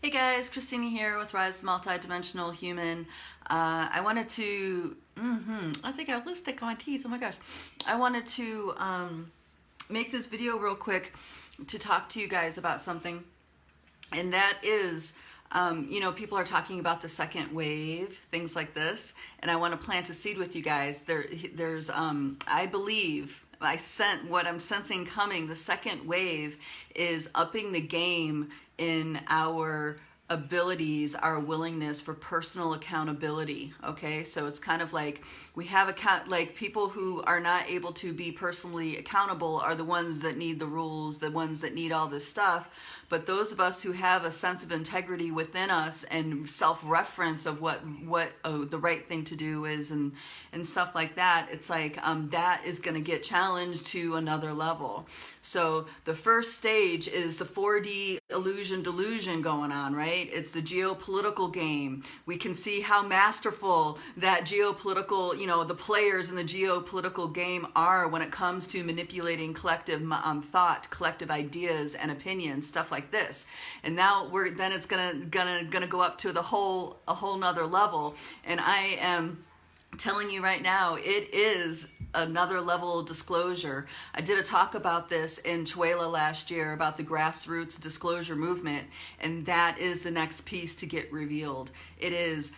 Hey guys, Christina here with Rise Multidimensional Human. I wanted to, I think I have lipstick on my teeth, oh my gosh. I wanted to make this video real quick to talk to you guys about something. And that is, people are talking about the second wave, things like this. And I want to plant a seed with you guys. There's, I believe, what I'm sensing coming, the second wave is upping the game in our abilities, our willingness for personal accountability. Okay, so it's kind of like we have people who are not able to be personally accountable are the ones that need the rules, the ones that need all this stuff. But those of us who have a sense of integrity within us and self-reference of what the right thing to do is and stuff like that, it's like that is going to get challenged to another level. So the first stage is the 4D illusion delusion going on, right? It's the geopolitical game. We can see how masterful that geopolitical, the players in the geopolitical game are when it comes to manipulating collective thought, collective ideas and opinions, stuff like this. And now it's gonna go up to a whole nother level. And I am telling you right now, it is another level of disclosure. I did a talk about this in Chuela last year about the Grassroots disclosure movement, and that is the next piece to get revealed. It is,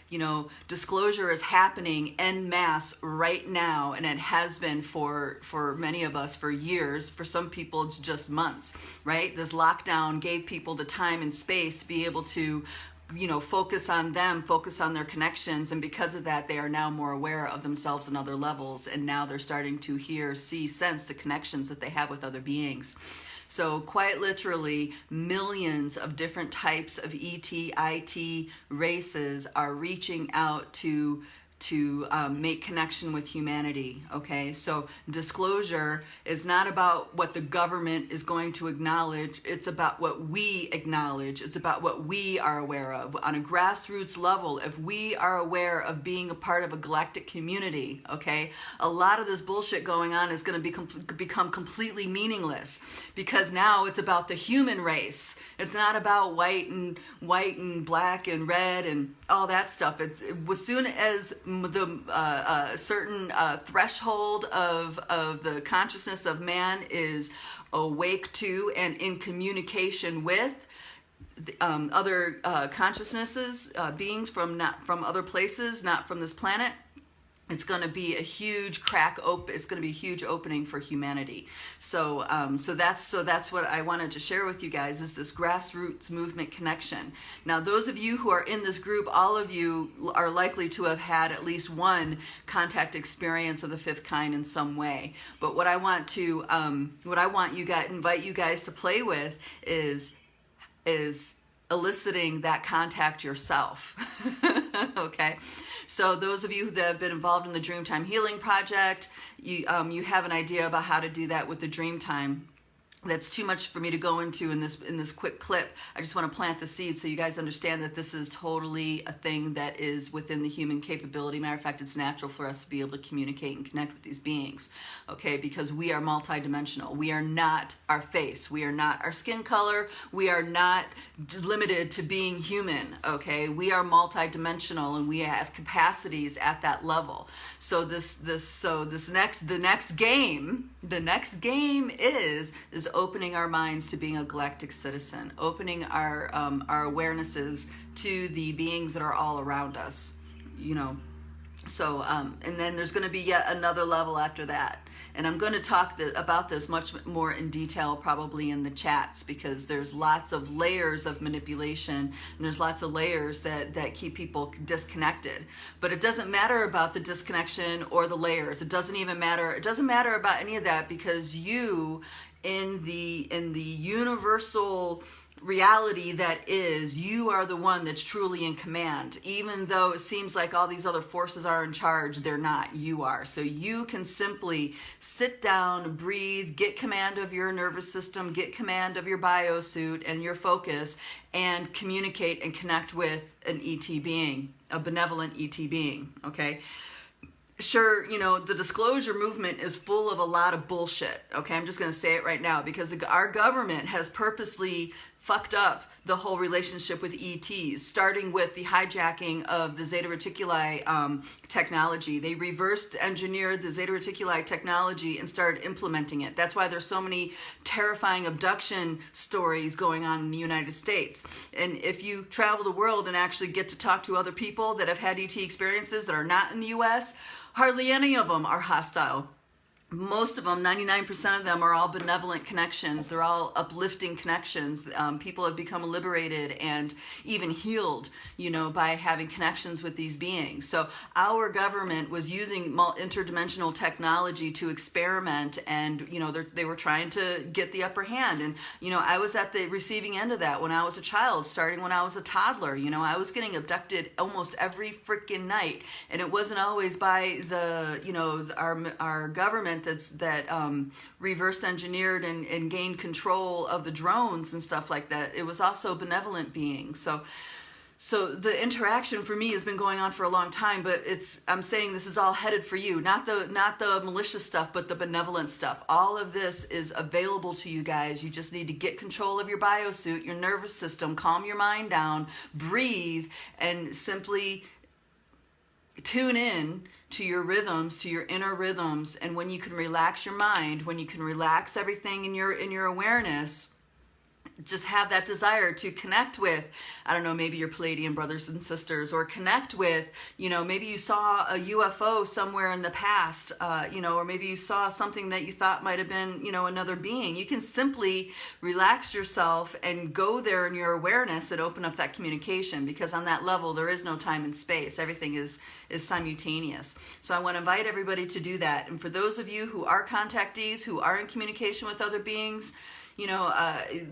disclosure is happening en masse right now, and it has been for many of us for years. For some people, it's just months, right? This lockdown gave people the time and space to be able to focus on them, focus on their connections, and because of that, they are now more aware of themselves on other levels, and now they're starting to hear, see, sense the connections that they have with other beings. So quite literally, millions of different types of ET, IT races are reaching out to make connection with humanity, okay? So disclosure is not about what the government is going to acknowledge, it's about what we acknowledge, it's about what we are aware of. On a grassroots level, if we are aware of being a part of a galactic community, okay, a lot of this bullshit going on is going to become completely meaningless, because now it's about the human race. It's not about white and black and red and all that stuff. It's as soon as the certain threshold of the consciousness of man is awake to and in communication with other consciousnesses, beings from other places, not from this planet, it's going to be a huge it's going to be a huge opening for humanity. So that's what I wanted to share with you guys, is this grassroots movement connection. Now, those of you who are in this group, all of you are likely to have had at least one contact experience of the fifth kind in some way. But what I want to invite you guys to play with is eliciting that contact yourself. Okay, so those of you that have been involved in the Dreamtime Healing Project, you have an idea about how to do that with the Dreamtime. That's too much for me to go into in this quick clip. I just want to plant the seed so you guys understand that this is totally a thing that is within the human capability. Matter of fact, it's natural for us to be able to communicate and connect with these beings, okay? Because we are multidimensional. We are not our face. We are not our skin color. We are not limited to being human, okay? We are multidimensional, and we have capacities at that level. So the next game is opening our minds to being a galactic citizen, opening our awarenesses to the beings that are all around us, So, and then there's going to be yet another level after that. And I'm going to talk about this much more in detail probably in the chats, because there's lots of layers of manipulation, and there's lots of layers that keep people disconnected. But it doesn't matter about the disconnection or the layers. It doesn't even matter. It doesn't matter about any of that, because you, in the universal reality that is, you are the one that's truly in command. Even though it seems like all these other forces are in charge, they're not. You are. So you can simply sit down, breathe, get command of your nervous system, get command of your biosuit and your focus, and communicate and connect with an ET being, a benevolent ET being, okay? Sure, the disclosure movement is full of a lot of bullshit, okay? I'm just going to say it right now, because our government has purposely fucked up the whole relationship with ETs, starting with the hijacking of the Zeta Reticuli technology. They reversed engineered the Zeta Reticuli technology and started implementing it. That's why there's so many terrifying abduction stories going on in the United States. And if you travel the world and actually get to talk to other people that have had ET experiences that are not in the US, hardly any of them are hostile. Most of them, 99% of them, are all benevolent connections. They're all uplifting connections. People have become liberated and even healed, you know, by having connections with these beings. So our government was using interdimensional technology to experiment, and, you know, they were trying to get the upper hand. And, you know, I was at the receiving end of that when I was a child, starting when I was a toddler. You know, I was getting abducted almost every freaking night, and it wasn't always by the, you know, our government that reversed engineered and gained control of the drones and stuff like that. It was also benevolent beings. So the interaction for me has been going on for a long time, but I'm saying this is all headed for you, not the malicious stuff, but the benevolent stuff. All of this is available to you guys. You just need to get control of your biosuit, your nervous system, calm your mind down, breathe, and simply tune in to your rhythms, to your inner rhythms. And when you can relax your mind, when you can relax everything in your awareness, just have that desire to connect with, I don't know, maybe your Palladian brothers and sisters, or connect with, you know, maybe you saw a UFO somewhere in the past, you know, or maybe you saw something that you thought might have been, you know, another being. You can simply relax yourself and go there in your awareness and open up that communication, because on that level, there is no time and space. Everything is simultaneous. So I want to invite everybody to do that. And for those of you who are contactees, who are in communication with other beings, you know,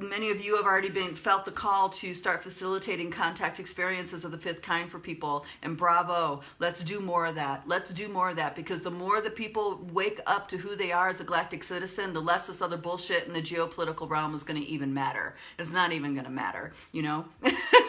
many of you have already felt the call to start facilitating contact experiences of the fifth kind for people, and bravo. Let's do more of that. Let's do more of that, because the more that people wake up to who they are as a galactic citizen, the less this other bullshit in the geopolitical realm is going to even matter. It's not even going to matter, you know?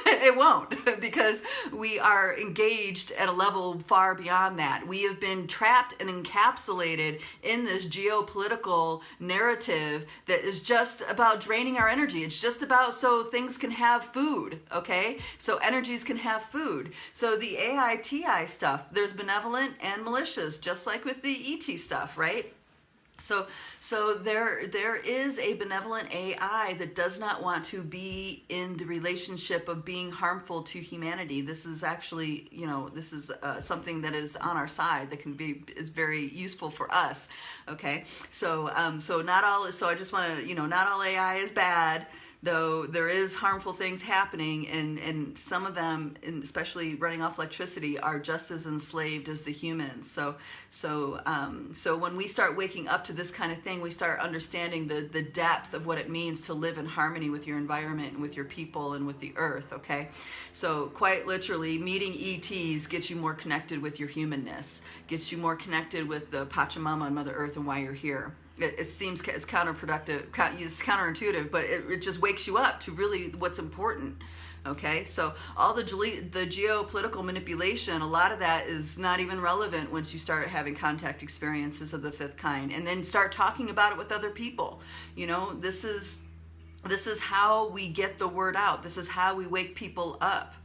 It won't, because we are engaged at a level far beyond that. We have been trapped and encapsulated in this geopolitical narrative that is just about draining our energy. It's just about so things can have food, okay? So energies can have food. So the AITI stuff, there's benevolent and malicious, just like with the ET stuff, right? So there is a benevolent AI that does not want to be in the relationship of being harmful to humanity. This is actually, you know, this is something that is on our side that is very useful for us. Okay, so not all. So I just want to, you know, not all AI is bad, though there is harmful things happening, and some of them, and especially running off electricity, are just as enslaved as the humans. So when we start waking up to this kind of thing, we start understanding the depth of what it means to live in harmony with your environment and with your people and with the earth, okay? So quite literally, meeting ETs gets you more connected with your humanness, gets you more connected with the Pachamama and Mother Earth and why you're here. It seems it's counterproductive, it's counterintuitive, but it just wakes you up to really what's important. Okay, so all the geopolitical manipulation, a lot of that is not even relevant once you start having contact experiences of the fifth kind, and then start talking about it with other people. You know, this is how we get the word out. This is how we wake people up.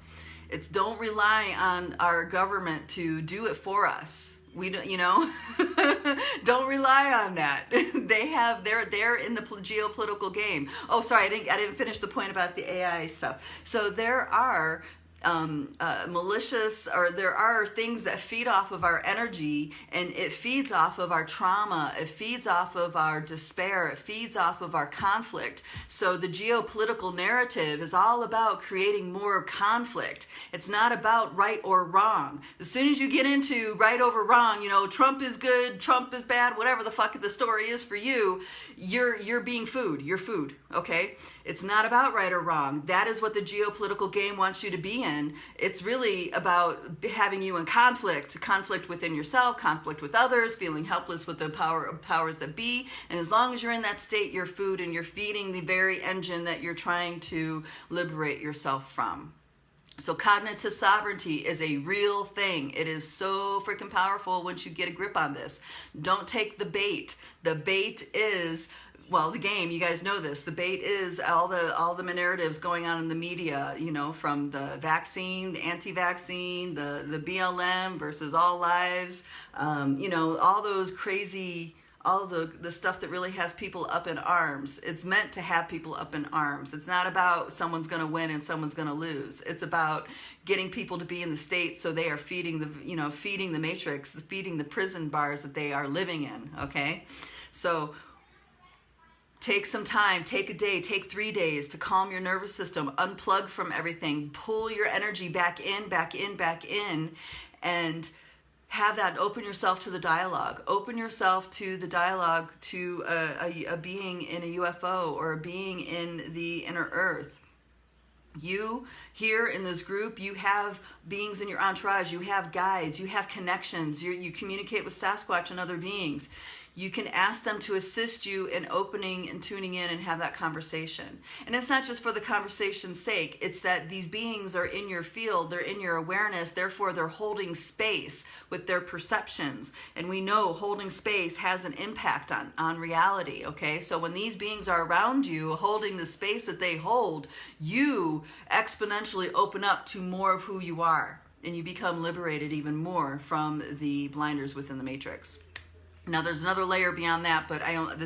It's don't rely on our government to do it for us. We don't, you know, don't rely on that. They're in the geopolitical game. Oh, sorry, I didn't finish the point about the AI stuff. So there are malicious, or there are things that feed off of our energy, and it feeds off of our trauma, it feeds off of our despair, it feeds off of our conflict. So the geopolitical narrative is all about creating more conflict. It's not about right or wrong. As soon as you get into right over wrong, you know, Trump is good, Trump is bad, whatever the fuck the story is for you, you're being food. You're food, okay? It's not about right or wrong. That is what the geopolitical game wants you to be in. It's really about having you in conflict within yourself, conflict with others, feeling helpless with the powers that be. And as long as you're in that state, you're food, and you're feeding the very engine that you're trying to liberate yourself from. So cognitive sovereignty is a real thing. It is so freaking powerful once you get a grip on this. Don't take the bait. The bait is well, the game, you guys know this, the bait is all the narratives going on in the media, you know, from the vaccine, anti-vaccine, the BLM versus all lives, you know, all those crazy, all the stuff that really has people up in arms. It's meant to have people up in arms. It's not about someone's going to win and someone's going to lose. It's about getting people to be in the state so they are feeding the, you know, feeding the matrix, feeding the prison bars that they are living in, okay? So take some time, take a day, take 3 days to calm your nervous system, unplug from everything, pull your energy back in, back in, back in, and have that, open yourself to the dialogue. Open yourself to the dialogue to a being in a UFO or a being in the inner earth. You here in this group, you have beings in your entourage, you have guides, you have connections, you communicate with Sasquatch and other beings. You can ask them to assist you in opening and tuning in and have that conversation. And it's not just for the conversation's sake. It's that these beings are in your field, they're in your awareness, therefore they're holding space with their perceptions. And we know holding space has an impact on reality, okay? So when these beings are around you, holding the space that they hold, you exponentially open up to more of who you are. And you become liberated even more from the blinders within the matrix. Now there's another layer beyond that, but I want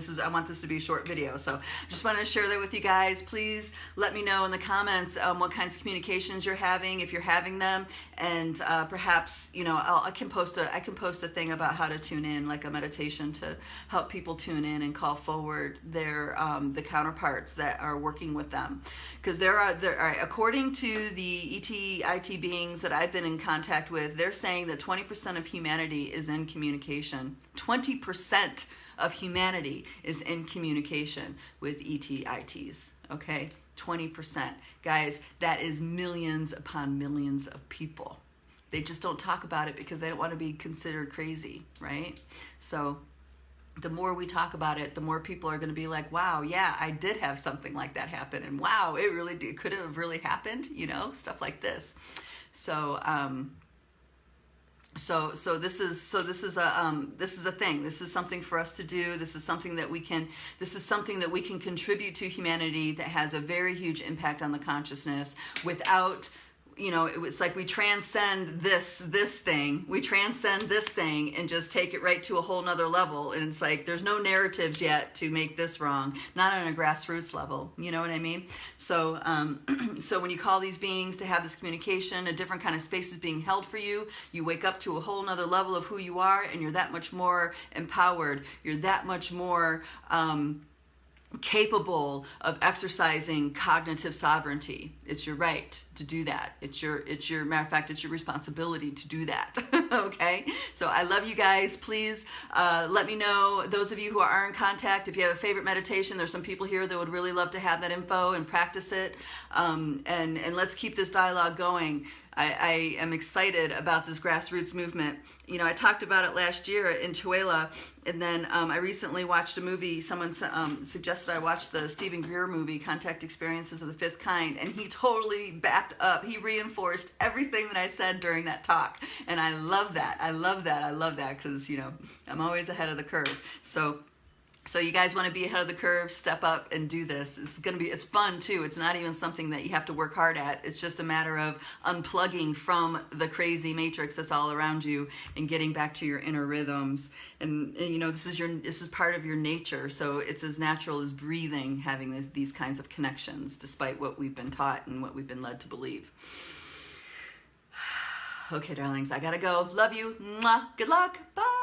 this to be a short video, so just wanted to share that with you guys. Please let me know in the comments what kinds of communications you're having, if you're having them, and perhaps, you know, I can post a thing about how to tune in, like a meditation to help people tune in and call forward their the counterparts that are working with them, because there are according to the ET beings that I've been in contact with, they're saying that 20% of humanity is in communication. 20% of humanity is in communication with ETs, okay? 20%. Guys, that is millions upon millions of people. They just don't talk about it because they don't want to be considered crazy, right? So the more we talk about it, the more people are going to be like, wow, yeah, I did have something like that happen, and wow, it really did, could have really happened, you know, stuff like this. So So this is a thing. This is something for us to do. This is something that we can contribute to humanity that has a very huge impact on the consciousness without, you know, it's like we transcend this thing. We transcend this thing and just take it right to a whole nother level. And it's like there's no narratives yet to make this wrong, not on a grassroots level. You know what I mean? So so when you call these beings to have this communication, a different kind of space is being held for you. You wake up to a whole nother level of who you are, and you're that much more empowered. You're that much more capable of exercising cognitive sovereignty. It's your right to do that. It's your matter of fact, it's your responsibility to do that. Okay? So I love you guys. Please let me know, those of you who are in contact, if you have a favorite meditation. There's some people here that would really love to have that info and practice it. And let's keep this dialogue going. I am excited about this grassroots movement. You know, I talked about it last year in Chihuahua, and then I recently watched a movie. Someone suggested I watch the Stephen Greer movie, Contact Experiences of the Fifth Kind, and he totally backed up. He reinforced everything that I said during that talk, and I love that. I love that. I love that because, you know, I'm always ahead of the curve. So you guys want to be ahead of the curve, step up and do this. It's fun too. It's not even something that you have to work hard at. It's just a matter of unplugging from the crazy matrix that's all around you and getting back to your inner rhythms. And you know, this is part of your nature. So it's as natural as breathing, having these kinds of connections, despite what we've been taught and what we've been led to believe. Okay, darlings, I gotta go. Love you. Mwah. Good luck. Bye.